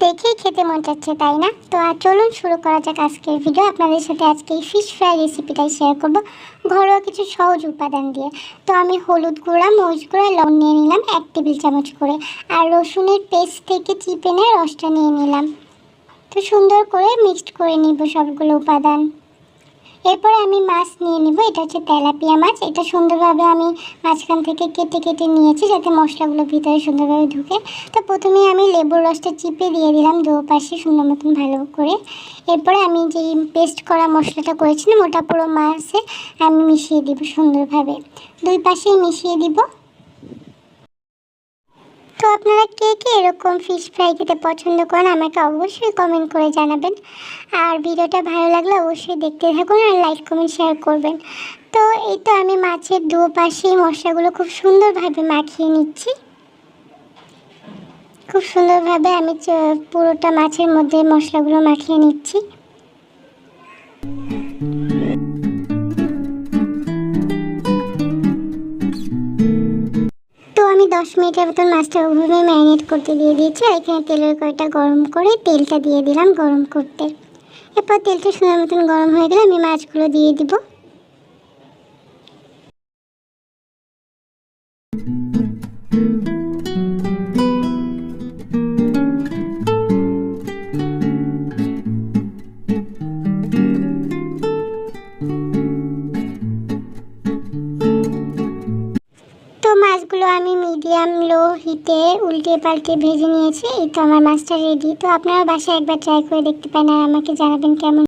দেখেই খেতে মন চাচ্ছে, তাই না? তো আর চলুন শুরু করা যাক আজকের ভিডিও। আপনাদের সাথে আজকে এই ফিশ ফ্রাই রেসিপিটাই শেয়ার করব ঘরোয়া কিছু সহজ উপাদান দিয়ে। তো আমি হলুদ গুঁড়া, মরিচ গুঁড়া, লবণ নিয়ে নিলাম 1 টেবিল চামচ করে, আর রসুনের পেস্ট থেকে চিপে নিয়ে রসটা নিয়ে নিলাম। তো সুন্দর করে মিক্সড করে নিব সবগুলো উপাদান। এরপরে আমি মাছ নিয়ে নিব, এটা হচ্ছে তেলাপিয়া মাছ। এটা সুন্দরভাবে আমি মাঝখান থেকে কেটে কেটে নিয়েছি যাতে মশলাগুলো ভিতরে সুন্দরভাবে ঢুকে। তো প্রথমে আমি লেবুর রসটা চিপে দিয়ে দিলাম দুপাশে সুন্দর মতন ভালো করে। এরপরে আমি যে পেস্ট করা মশলাটা করেছিলাম ওটা পুরো মাছে আমি মিশিয়ে দিব সুন্দরভাবে, দুই পাশেই মিশিয়ে দিব। তো আপনারা কে কে এরকম ফিশ ফ্রাই খেতে পছন্দ করেন আমাকে অবশ্যই কমেন্ট করে জানাবেন। আর ভিডিওটা ভালো লাগলে অবশ্যই দেখতে থাকুন আর লাইক কমেন্ট শেয়ার করবেন। তো এই তো আমি মাছের দুপাশে মশলাগুলো খুব সুন্দরভাবে মাখিয়ে নিচ্ছি। খুব সুন্দরভাবে আমি পুরোটা মাছের মধ্যে মশলাগুলো মাখিয়ে নিচ্ছি। তো আমি 10 মিনিটের মতন মাছটা ওভাবে ম্যারিনেট করতে দিয়ে দিয়েছি। আর এখানে তেলের কড়াইটা গরম করে তেলটা দিয়ে দিলাম গরম করতে। এরপর তেলটা সুন্দর মতন গরম হয়ে গেলে আমি মাছগুলো দিয়ে দিব। তো মাছগুলো আমি মিডিয়াম লো হিটে উল্টে পাল্টে ভেজে নিয়েছি। এই তো আমার মাছটা রেডি। তো আপনারা বাসায় একবার ট্রাই করে দেখতে পারেন আর আমাকে জানাবেন কেমন।